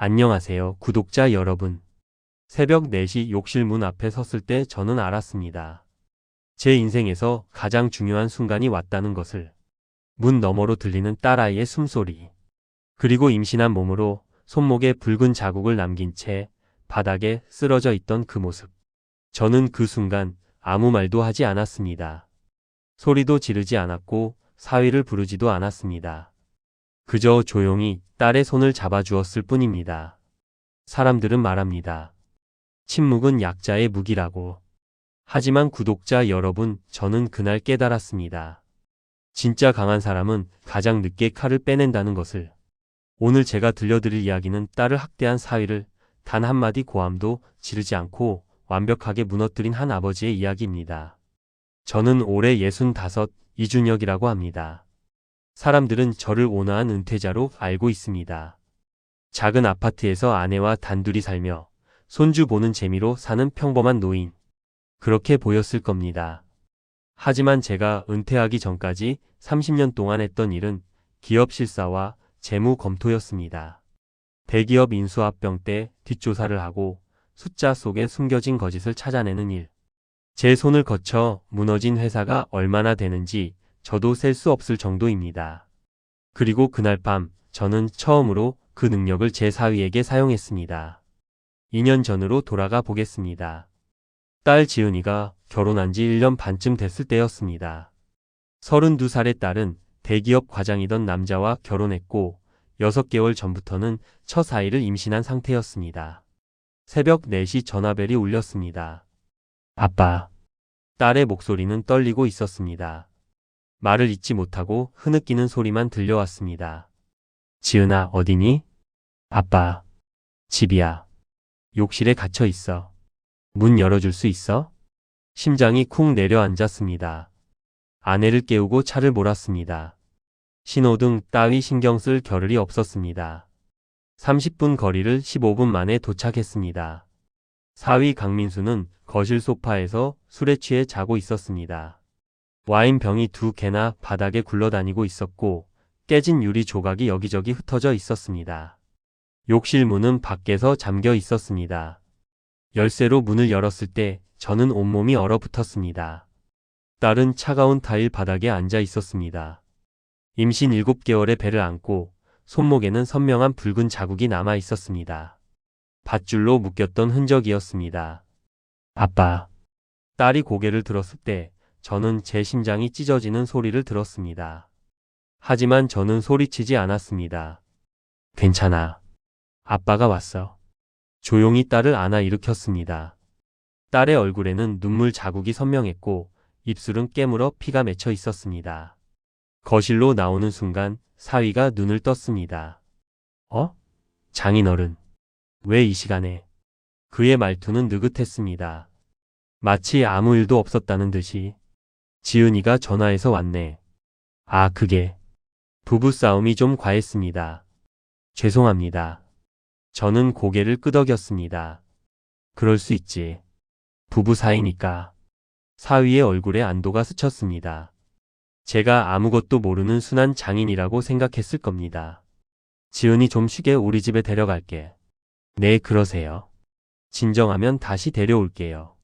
안녕하세요, 구독자 여러분. 새벽 4시 욕실 문 앞에 섰을 때 저는 알았습니다. 제 인생에서 가장 중요한 순간이 왔다는 것을. 문 너머로 들리는 딸아이의 숨소리. 그리고 임신한 몸으로 손목에 붉은 자국을 남긴 채 바닥에 쓰러져 있던 그 모습. 저는 그 순간 아무 말도 하지 않았습니다. 소리도 지르지 않았고 사위를 부르지도 않았습니다. 그저 조용히 딸의 손을 잡아주었을 뿐입니다. 사람들은 말합니다. 침묵은 약자의 무기라고. 하지만 구독자 여러분, 저는 그날 깨달았습니다. 진짜 강한 사람은 가장 늦게 칼을 빼낸다는 것을. 오늘 제가 들려드릴 이야기는 딸을 학대한 사위를 단 한마디 고함도 지르지 않고 완벽하게 무너뜨린 한 아버지의 이야기입니다. 저는 올해 65, 이준혁이라고 합니다. 사람들은 저를 온화한 은퇴자로 알고 있습니다. 작은 아파트에서 아내와 단둘이 살며 손주 보는 재미로 사는 평범한 노인. 그렇게 보였을 겁니다. 하지만 제가 은퇴하기 전까지 30년 동안 했던 일은 기업 실사와 재무 검토였습니다. 대기업 인수합병 때 뒷조사를 하고 숫자 속에 숨겨진 거짓을 찾아내는 일. 제 손을 거쳐 무너진 회사가 얼마나 되는지 저도 셀 수 없을 정도입니다. 그리고 그날 밤 저는 처음으로 그 능력을 제 사위에게 사용했습니다. 2년 전으로 돌아가 보겠습니다. 딸 지은이가 결혼한 지 1년 반쯤 됐을 때였습니다. 32살의 딸은 대기업 과장이던 남자와 결혼했고 6개월 전부터는 첫 아이를 임신한 상태였습니다. 새벽 4시 전화벨이 울렸습니다. 아빠. 딸의 목소리는 떨리고 있었습니다. 말을 잇지 못하고 흐느끼는 소리만 들려왔습니다. 지은아, 어디니? 아빠. 집이야. 욕실에 갇혀 있어. 문 열어줄 수 있어? 심장이 쿵 내려앉았습니다. 아내를 깨우고 차를 몰았습니다. 신호등 따위 신경 쓸 겨를이 없었습니다. 30분 거리를 15분 만에 도착했습니다. 사위 강민수는 거실 소파에서 술에 취해 자고 있었습니다. 와인병이 2개나 바닥에 굴러다니고 있었고 깨진 유리 조각이 여기저기 흩어져 있었습니다. 욕실 문은 밖에서 잠겨 있었습니다. 열쇠로 문을 열었을 때 저는 온몸이 얼어붙었습니다. 딸은 차가운 타일 바닥에 앉아 있었습니다. 임신 7개월의 배를 안고 손목에는 선명한 붉은 자국이 남아 있었습니다. 밧줄로 묶였던 흔적이었습니다. 아빠. 딸이 고개를 들었을 때 저는 제 심장이 찢어지는 소리를 들었습니다. 하지만 저는 소리치지 않았습니다. 괜찮아. 아빠가 왔어. 조용히 딸을 안아 일으켰습니다. 딸의 얼굴에는 눈물 자국이 선명했고 입술은 깨물어 피가 맺혀 있었습니다. 거실로 나오는 순간 사위가 눈을 떴습니다. 장인어른. 왜 이 시간에? 그의 말투는 느긋했습니다. 마치 아무 일도 없었다는 듯이. 지은이가 전화해서 왔네. 아, 그게. 부부싸움이 좀 과했습니다. 죄송합니다. 저는 고개를 끄덕였습니다. 그럴 수 있지. 부부 사이니까. 사위의 얼굴에 안도가 스쳤습니다. 제가 아무것도 모르는 순한 장인이라고 생각했을 겁니다. 지은이 좀 쉬게 우리 집에 데려갈게. 네, 그러세요. 진정하면 다시 데려올게요.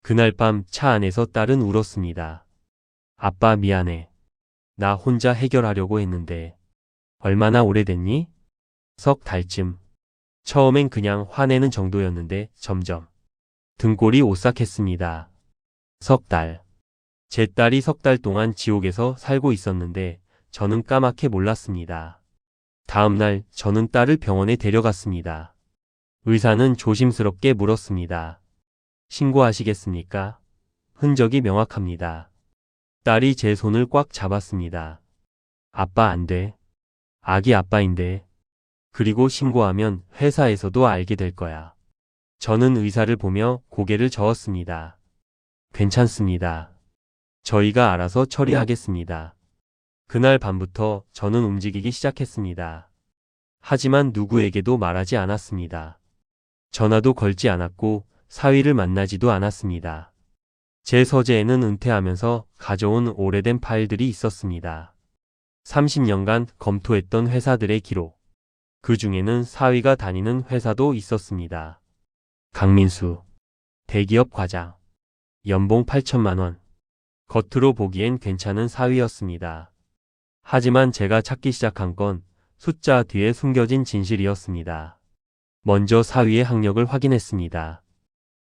그날 밤 차 안에서 딸은 울었습니다. 아빠, 미안해. 나 혼자 해결하려고 했는데. 얼마나 오래됐니? 석 달쯤. 처음엔 그냥 화내는 정도였는데 점점 등골이 오싹했습니다. 석 달. 제 딸이 3달 동안 지옥에서 살고 있었는데 저는 까맣게 몰랐습니다. 다음 날 저는 딸을 병원에 데려갔습니다. 의사는 조심스럽게 물었습니다. 신고하시겠습니까? 흔적이 명확합니다. 딸이 제 손을 꽉 잡았습니다. 아빠, 안 돼. 아기 아빠인데. 그리고 신고하면 회사에서도 알게 될 거야. 저는 의사를 보며 고개를 저었습니다. 괜찮습니다. 저희가 알아서 처리하겠습니다. 그날 밤부터 저는 움직이기 시작했습니다. 하지만 누구에게도 말하지 않았습니다. 전화도 걸지 않았고 사위를 만나지도 않았습니다. 제 서재에는 은퇴하면서 가져온 오래된 파일들이 있었습니다. 30년간 검토했던 회사들의 기록. 그 중에는 사위가 다니는 회사도 있었습니다. 강민수, 대기업 과장, 연봉 8천만 원. 겉으로 보기엔 괜찮은 사위였습니다. 하지만 제가 찾기 시작한 건 숫자 뒤에 숨겨진 진실이었습니다. 먼저 사위의 학력을 확인했습니다.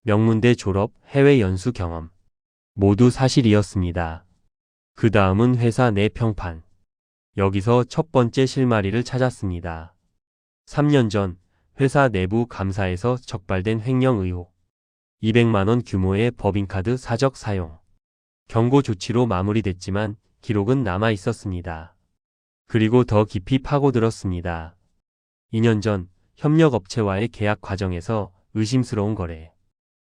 명문대 졸업, 해외 연수 경험. 모두 사실이었습니다. 그 다음은 회사 내 평판. 여기서 첫 번째 실마리를 찾았습니다. 3년 전 회사 내부 감사에서 적발된 횡령 의혹. 200만 원 규모의 법인카드 사적 사용. 경고 조치로 마무리됐지만 기록은 남아 있었습니다. 그리고 더 깊이 파고들었습니다. 2년 전 협력업체와의 계약 과정에서 의심스러운 거래.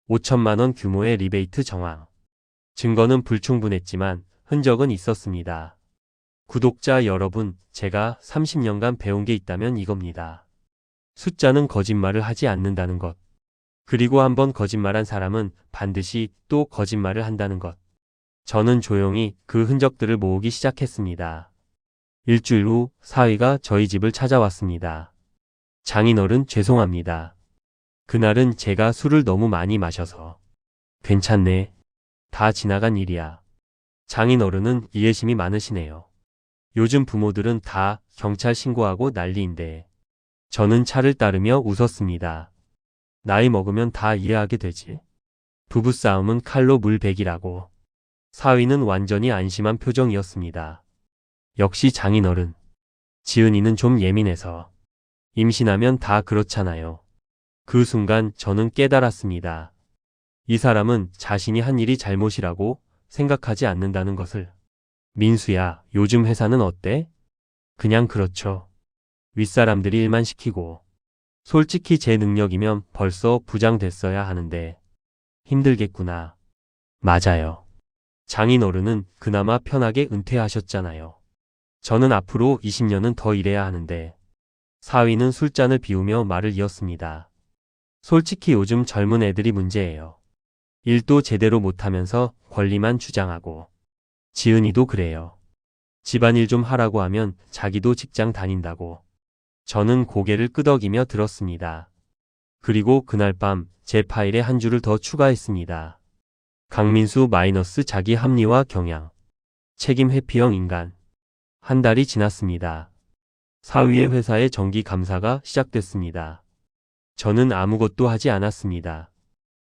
5천만 원 규모의 리베이트 정황. 증거는 불충분했지만 흔적은 있었습니다. 구독자 여러분, 제가 30년간 배운 게 있다면 이겁니다. 숫자는 거짓말을 하지 않는다는 것. 그리고 한번 거짓말한 사람은 반드시 또 거짓말을 한다는 것. 저는 조용히 그 흔적들을 모으기 시작했습니다. 일주일 후 사위가 저희 집을 찾아왔습니다. 장인어른 죄송합니다. 그날은 제가 술을 너무 많이 마셔서. 괜찮네. 다 지나간 일이야. 장인어른은 이해심이 많으시네요. 요즘 부모들은 다 경찰 신고하고 난리인데. 저는 차를 따르며 웃었습니다. 나이 먹으면 다 이해하게 되지. 부부싸움은 칼로 물베기라고. 사위는 완전히 안심한 표정이었습니다. 역시 장인어른. 지은이는 좀 예민해서. 임신하면 다 그렇잖아요. 그 순간 저는 깨달았습니다. 이 사람은 자신이 한 일이 잘못이라고 생각하지 않는다는 것을. 민수야, 요즘 회사는 어때? 그냥 그렇죠. 윗사람들이 일만 시키고. 솔직히 제 능력이면 벌써 부장 됐어야 하는데. 힘들겠구나. 맞아요. 장인어른은 그나마 편하게 은퇴하셨잖아요. 저는 앞으로 20년은 더 일해야 하는데. 사위는 술잔을 비우며 말을 이었습니다. 솔직히 요즘 젊은 애들이 문제예요. 일도 제대로 못하면서 권리만 주장하고. 지은이도 그래요. 집안일 좀 하라고 하면 자기도 직장 다닌다고. 저는 고개를 끄덕이며 들었습니다. 그리고 그날 밤 제 파일에 한 줄을 더 추가했습니다. 강민수 마이너스 자기 합리화 경향. 책임 회피형 인간. 한 달이 지났습니다. 사위의 회사의 정기 감사가 시작됐습니다. 저는 아무것도 하지 않았습니다.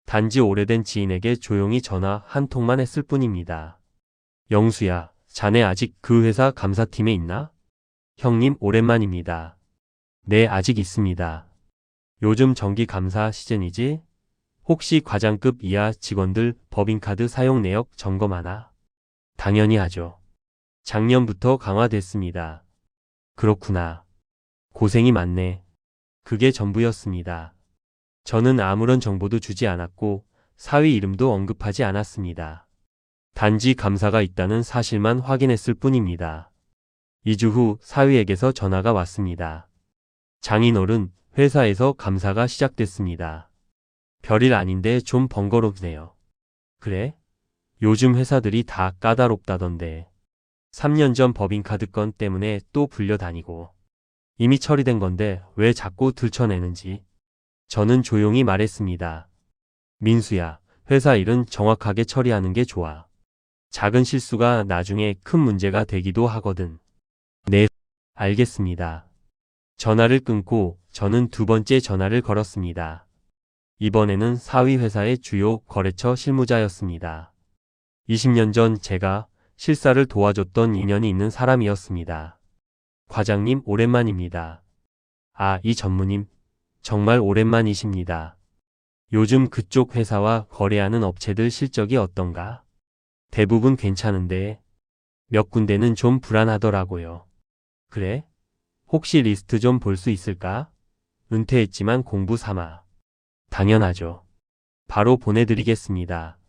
단지 오래된 지인에게 조용히 전화 한 통만 했을 뿐입니다. 영수야, 자네 아직 그 회사 감사팀에 있나? 형님, 오랜만입니다. 네, 아직 있습니다. 요즘 정기 감사 시즌이지? 혹시 과장급 이하 직원들 법인카드 사용 내역 점검하나? 당연히 하죠. 작년부터 강화됐습니다. 그렇구나. 고생이 많네. 그게 전부였습니다. 저는 아무런 정보도 주지 않았고 사위 이름도 언급하지 않았습니다. 단지 감사가 있다는 사실만 확인했을 뿐입니다. 2주 후 사위에게서 전화가 왔습니다. 장인어른, 회사에서 감사가 시작됐습니다. 별일 아닌데 좀 번거롭네요. 그래? 요즘 회사들이 다 까다롭다던데. 3년 전 법인카드 건 때문에 또 불려다니고. 이미 처리된 건데 왜 자꾸 들춰내는지. 저는 조용히 말했습니다. 민수야, 회사 일은 정확하게 처리하는 게 좋아. 작은 실수가 나중에 큰 문제가 되기도 하거든. 네, 알겠습니다. 전화를 끊고 저는 두 번째 전화를 걸었습니다. 이번에는 사위 회사의 주요 거래처 실무자였습니다. 20년 전 제가 실사를 도와줬던 인연이 있는 사람이었습니다. 과장님, 오랜만입니다. 아, 이 전무님, 정말 오랜만이십니다. 요즘 그쪽 회사와 거래하는 업체들 실적이 어떤가? 대부분 괜찮은데 몇 군데는 좀 불안하더라고요. 그래? 혹시 리스트 좀 볼 수 있을까? 은퇴했지만 공부 삼아. 당연하죠. 바로 보내드리겠습니다.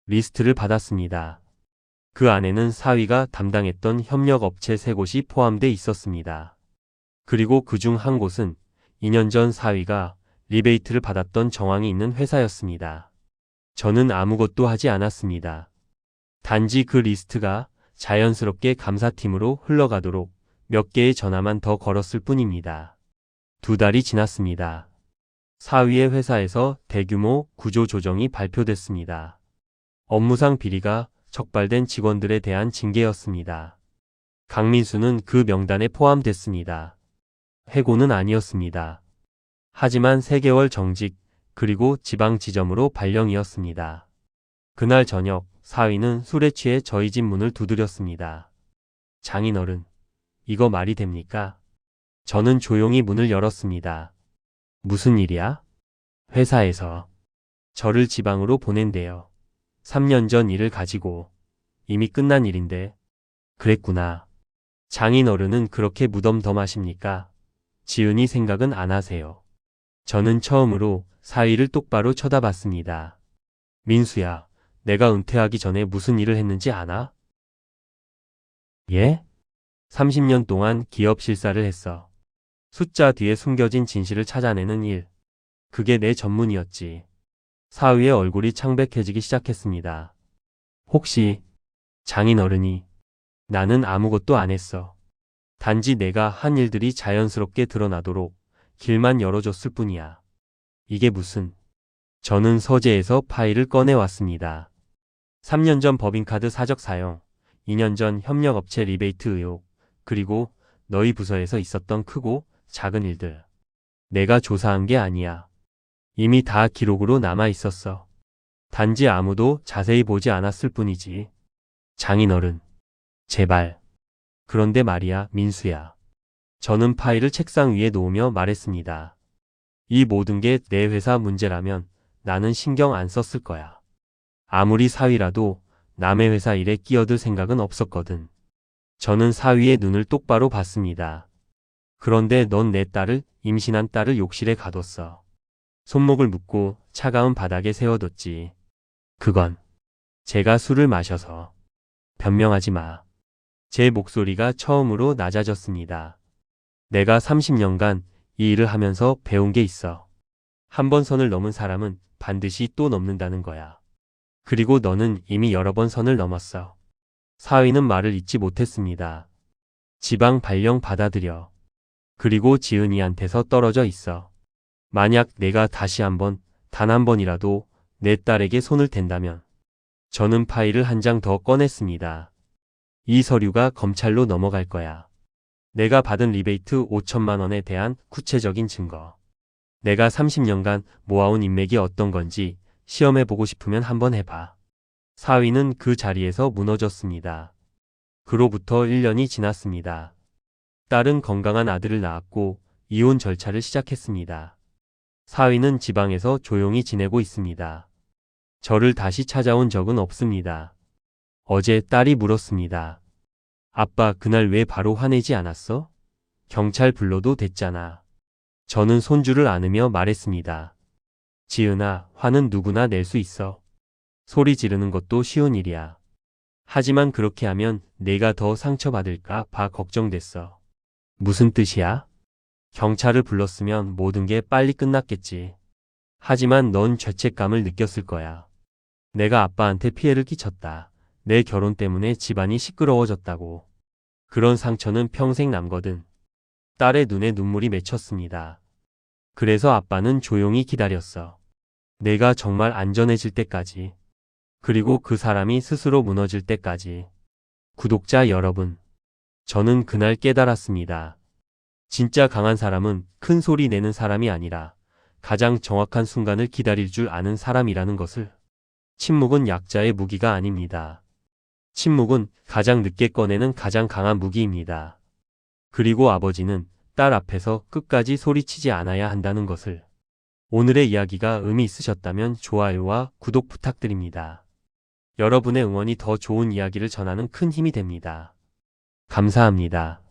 리스트를 받았습니다. 그 안에는 사위가 담당했던 협력업체 3곳이 포함돼 있었습니다. 그리고 그중 한 곳은 2년 전 사위가 리베이트를 받았던 정황이 있는 회사였습니다. 저는 아무것도 하지 않았습니다. 단지 그 리스트가 자연스럽게 감사팀으로 흘러가도록 몇 개의 전화만 더 걸었을 뿐입니다. 2달이 지났습니다. 사위의 회사에서 대규모 구조 조정이 발표됐습니다. 업무상 비리가 적발된 직원들에 대한 징계였습니다. 강민수는 그 명단에 포함됐습니다. 해고는 아니었습니다. 하지만 3개월 정직 그리고 지방 지점으로 발령이었습니다. 그날 저녁 사위는 술에 취해 저희 집 문을 두드렸습니다. 장인어른, 이거 말이 됩니까? 저는 조용히 문을 열었습니다. 무슨 일이야? 회사에서 저를 지방으로 보낸대요. 3년 전 일을 가지고. 이미 끝난 일인데. 그랬구나. 장인어른은 그렇게 무덤덤하십니까? 지은이 생각은 안 하세요. 저는 처음으로 사위를 똑바로 쳐다봤습니다. 민수야, 내가 은퇴하기 전에 무슨 일을 했는지 아나? 예? 30년 동안 기업 실사를 했어. 숫자 뒤에 숨겨진 진실을 찾아내는 일. 그게 내 전문이었지. 사위의 얼굴이 창백해지기 시작했습니다. 혹시 장인어른이 나는 아무것도 안 했어. 단지 내가 한 일들이 자연스럽게 드러나도록 길만 열어줬을 뿐이야. 이게 무슨... 저는 서재에서 파일을 꺼내왔습니다. 3년 전 법인카드 사적 사용, 2년 전 협력업체 리베이트 의혹, 그리고 너희 부서에서 있었던 크고 작은 일들. 내가 조사한 게 아니야. 이미 다 기록으로 남아 있었어. 단지 아무도 자세히 보지 않았을 뿐이지. 장인어른, 제발. 그런데 말이야, 민수야. 저는 파일을 책상 위에 놓으며 말했습니다. 이 모든 게 내 회사 문제라면 나는 신경 안 썼을 거야. 아무리 사위라도 남의 회사 일에 끼어들 생각은 없었거든. 저는 사위의 눈을 똑바로 봤습니다. 그런데 넌 내 딸을, 임신한 딸을 욕실에 가뒀어. 손목을 묶고 차가운 바닥에 세워뒀지. 그건 제가 술을 마셔서. 변명하지 마. 제 목소리가 처음으로 낮아졌습니다. 내가 30년간 이 일을 하면서 배운 게 있어. 한 번 선을 넘은 사람은 반드시 또 넘는다는 거야. 그리고 너는 이미 여러 번 선을 넘었어. 사위는 말을 잇지 못했습니다. 지방 발령 받아들여. 그리고 지은이한테서 떨어져 있어. 만약 내가 다시 단 한 번이라도 내 딸에게 손을 댄다면. 저는 파일을 한 장 더 꺼냈습니다. 이 서류가 검찰로 넘어갈 거야. 내가 받은 리베이트 5천만 원에 대한 구체적인 증거. 내가 30년간 모아온 인맥이 어떤 건지 시험해보고 싶으면 한번 해봐. 사위는 그 자리에서 무너졌습니다. 그로부터 1년이 지났습니다. 딸은 건강한 아들을 낳았고 이혼 절차를 시작했습니다. 사위는 지방에서 조용히 지내고 있습니다. 저를 다시 찾아온 적은 없습니다. 어제 딸이 물었습니다. 아빠, 그날 왜 바로 화내지 않았어? 경찰 불러도 됐잖아. 저는 손주를 안으며 말했습니다. 지은아, 화는 누구나 낼 수 있어. 소리 지르는 것도 쉬운 일이야. 하지만 그렇게 하면 내가 더 상처받을까 봐 걱정됐어. 무슨 뜻이야? 경찰을 불렀으면 모든 게 빨리 끝났겠지. 하지만 넌 죄책감을 느꼈을 거야. 내가 아빠한테 피해를 끼쳤다. 내 결혼 때문에 집안이 시끄러워졌다고. 그런 상처는 평생 남거든. 딸의 눈에 눈물이 맺혔습니다. 그래서 아빠는 조용히 기다렸어. 내가 정말 안전해질 때까지. 그리고 그 사람이 스스로 무너질 때까지. 구독자 여러분, 저는 그날 깨달았습니다. 진짜 강한 사람은 큰 소리 내는 사람이 아니라 가장 정확한 순간을 기다릴 줄 아는 사람이라는 것을. 침묵은 약자의 무기가 아닙니다. 침묵은 가장 늦게 꺼내는 가장 강한 무기입니다. 그리고 아버지는 딸 앞에서 끝까지 소리치지 않아야 한다는 것을. 오늘의 이야기가 의미 있으셨다면 좋아요와 구독 부탁드립니다. 여러분의 응원이 더 좋은 이야기를 전하는 큰 힘이 됩니다. 감사합니다.